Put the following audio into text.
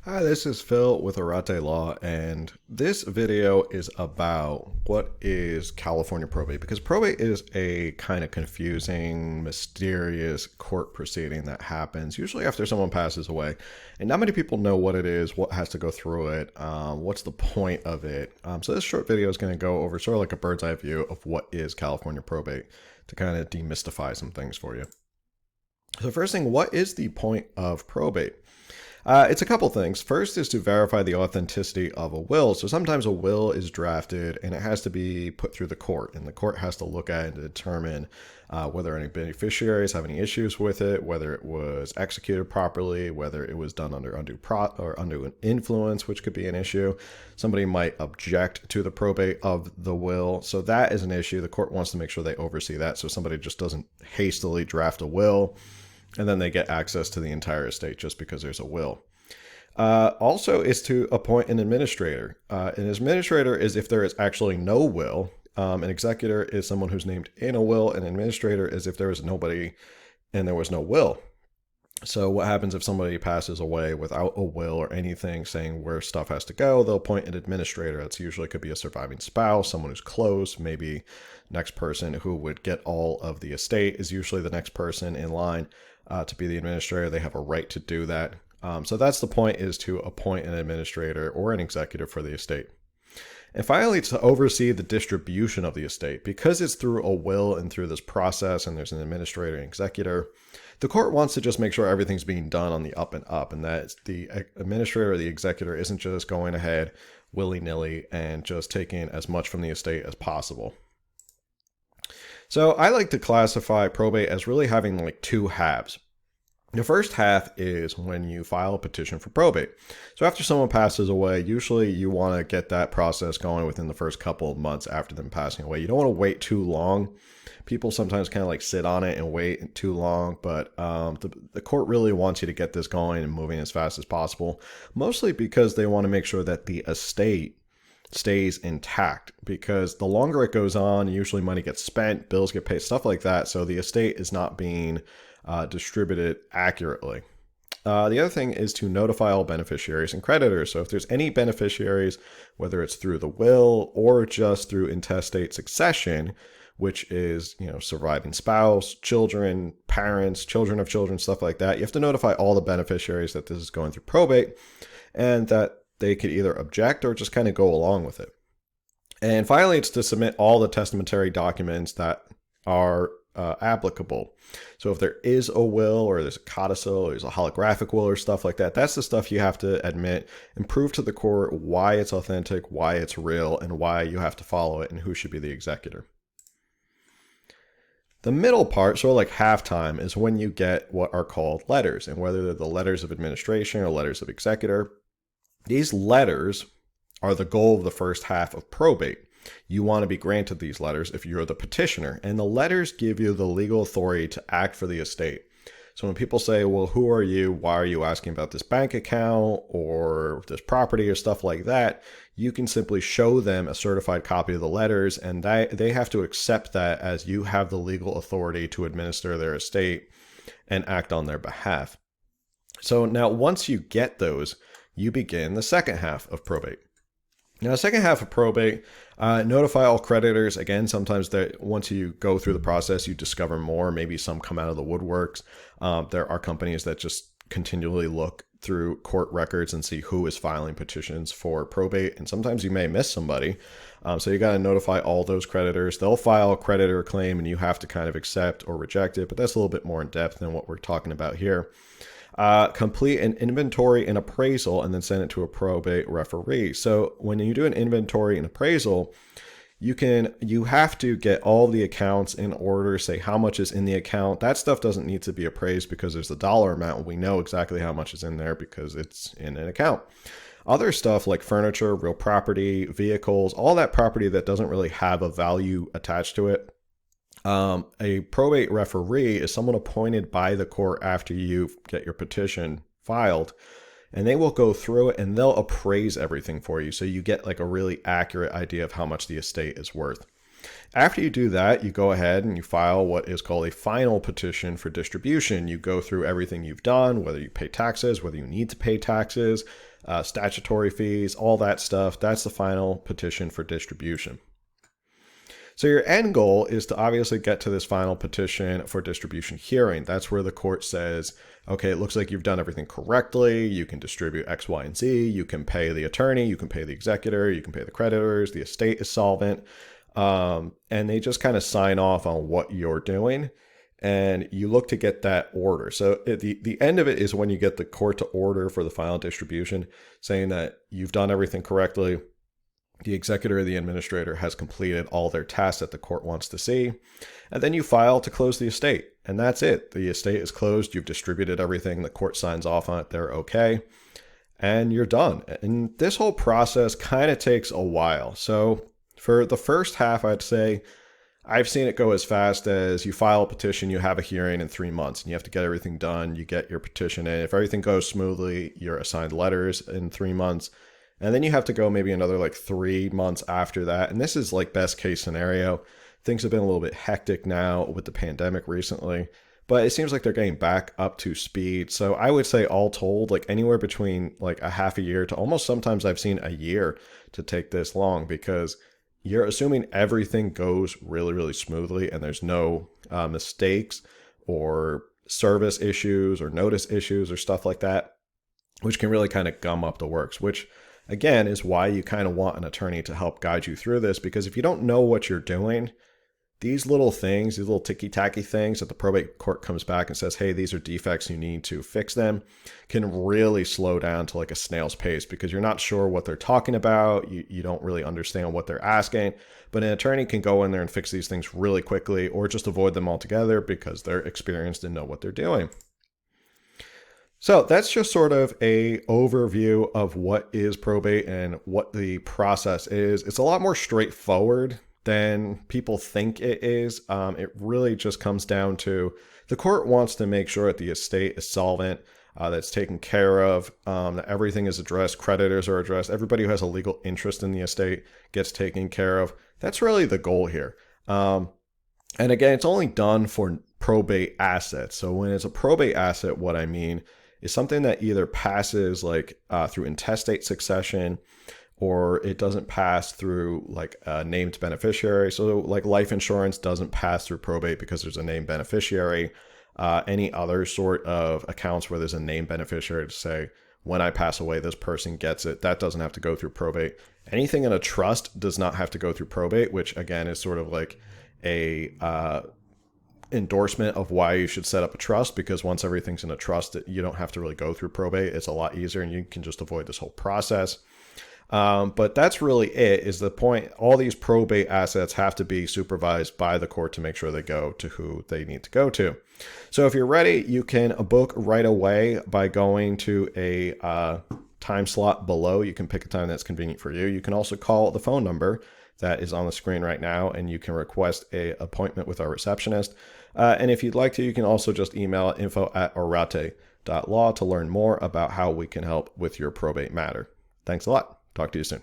Hi, this is Phil with Arate Law, and this video is about what is California probate, because probate is a kind of confusing, mysterious court proceeding that happens usually after someone passes away, and not many people know what it is, what has to go through it, what's the point of it. So this short video is going to go over sort of like a bird's eye view of what is California probate to kind of demystify some things for you. So first thing, what is the point of probate? It's a couple things. First is to verify the authenticity of a will. So sometimes a will is drafted and it has to be put through the court, and the court has to look at it and determine whether any beneficiaries have any issues with it, whether it was executed properly, whether it was done under undue influence, which could be an issue. Somebody might object to the probate of the will, so that is an issue. The court wants to make sure they oversee that, so somebody just doesn't hastily draft a will and then they get access to the entire estate just because there's a will. Also is to appoint an administrator. An administrator is if there is actually no will. An executor is someone who's named in a will. An administrator is if there is nobody and there was no will. So what happens if somebody passes away without a will or anything saying where stuff has to go? They'll appoint an administrator. That's usually could be a surviving spouse, someone who's close, maybe next person who would get all of the estate is usually the next person in line to be the administrator. They have a right to do that. So that's the point, is to appoint an administrator or an executive for the estate. And finally, to oversee the distribution of the estate. Because it's through a will and through this process and there's an administrator and executor, the court wants to just make sure everything's being done on the up and up, and that the administrator or the executor isn't just going ahead willy-nilly and just taking as much from the estate as possible. So I like to classify probate as really having like two halves. The first half is when you file a petition for probate. So after someone passes away, usually you want to get that process going within the first couple of months after them passing away. You don't want to wait too long. People sometimes kind of like sit on it and wait too long, but the court really wants you to get this going and moving as fast as possible, mostly because they want to make sure that the estate stays intact, because the longer it goes on, usually money gets spent, bills get paid, stuff like that. So the estate is not being distributed accurately. The other thing is to notify all beneficiaries and creditors. So if there's any beneficiaries, whether it's through the will or just through intestate succession, which is, surviving spouse, children, parents, children of children, stuff like that, you have to notify all the beneficiaries that this is going through probate and that they could either object or just kind of go along with it. And finally, it's to submit all the testamentary documents that are applicable. So if there is a will or there's a codicil or there's a holographic will or stuff like that, that's the stuff you have to admit and prove to the court why it's authentic, why it's real, and why you have to follow it and who should be the executor. The middle part, sort of like halftime, is when you get what are called letters, and whether they're the letters of administration or letters of executor. These letters are the goal of the first half of probate. You want to be granted these letters if you're the petitioner, and the letters give you the legal authority to act for the estate. So when people say, well, who are you? Why are you asking about this bank account or this property or stuff like that? You can simply show them a certified copy of the letters, and they have to accept that as you have the legal authority to administer their estate and act on their behalf. So now once you get those, you begin the second half of probate. Now, the second half of probate, notify all creditors. Again, sometimes once you go through the process, you discover more. Maybe some come out of the woodworks. There are companies that just continually look through court records and see who is filing petitions for probate. And sometimes you may miss somebody. So you got to notify all those creditors. They'll file a creditor claim and you have to kind of accept or reject it. But that's a little bit more in depth than what we're talking about here. Complete an inventory and appraisal and then send it to a probate referee. So when you do an inventory and appraisal, you have to get all the accounts in order, say how much is in the account. That stuff doesn't need to be appraised because there's a dollar amount. We know exactly how much is in there because it's in an account. Other stuff like furniture, real property, vehicles, all that property that doesn't really have a value attached to it. A probate referee is someone appointed by the court after you get your petition filed, and they will go through it and they'll appraise everything for you. So you get like a really accurate idea of how much the estate is worth. After you do that, you go ahead and you file what is called a final petition for distribution. You go through everything you've done, whether you pay taxes, whether you need to pay taxes, statutory fees, all that stuff. That's the final petition for distribution. So your end goal is to obviously get to this final petition for distribution hearing. That's where the court says, okay, it looks like you've done everything correctly. You can distribute X, Y, and Z. You can pay the attorney. You can pay the executor. You can pay the creditors. The estate is solvent. And they just kind of sign off on what you're doing. And you look to get that order. So at the end of it is when you get the court to order for the final distribution, saying that you've done everything correctly. The executor or the administrator has completed all their tasks that the court wants to see. And then you file to close the estate. And that's it. The estate is closed. You've distributed everything. The court signs off on it. They're okay. And you're done. And this whole process kind of takes a while. So for the first half, I'd say I've seen it go as fast as you file a petition, you have a hearing in 3 months, and you have to get everything done. You get your petition in. If everything goes smoothly, you're assigned letters in 3 months. And then you have to go maybe another like 3 months after that. And this is like best case scenario. Things have been a little bit hectic now with the pandemic recently, but it seems like they're getting back up to speed. So I would say all told, like anywhere between like a half a year to almost sometimes I've seen a year to take this long, because you're assuming everything goes really, really smoothly and there's no mistakes or service issues or notice issues or stuff like that, which can really kind of gum up the works, which again is why you kind of want an attorney to help guide you through this, because if you don't know what you're doing, these little things, these little ticky-tacky things that the probate court comes back and says, hey, these are defects, you need to fix them, can really slow down to like a snail's pace, because you're not sure what they're talking about. You don't really understand what they're asking, but an attorney can go in there and fix these things really quickly, or just avoid them altogether because they're experienced and know what they're doing. So that's just sort of a overview of what is probate and what the process is. It's a lot more straightforward than people think it is. It really just comes down to the court wants to make sure that the estate is solvent, that's taken care of, that everything is addressed, creditors are addressed, everybody who has a legal interest in the estate gets taken care of. That's really the goal here. And again, it's only done for probate assets. So when it's a probate asset, what I mean is something that either passes like through intestate succession, or it doesn't pass through like a named beneficiary. So like life insurance doesn't pass through probate because there's a named beneficiary. Any other sort of accounts where there's a named beneficiary to say, when I pass away, this person gets it, that doesn't have to go through probate. Anything in a trust does not have to go through probate, which again is sort of like a endorsement of why you should set up a trust, because once everything's in a trust, you don't have to really go through probate. It's a lot easier and you can just avoid this whole process. But that's really it, is the point. All these probate assets have to be supervised by the court to make sure they go to who they need to go to. So if you're ready, you can book right away by going to a time slot below. You can pick a time that's convenient for you. You can also call the phone number that is on the screen right now, and you can request an appointment with our receptionist. And if you'd like to, you can also just email info@orate.law to learn more about how we can help with your probate matter. Thanks a lot. Talk to you soon.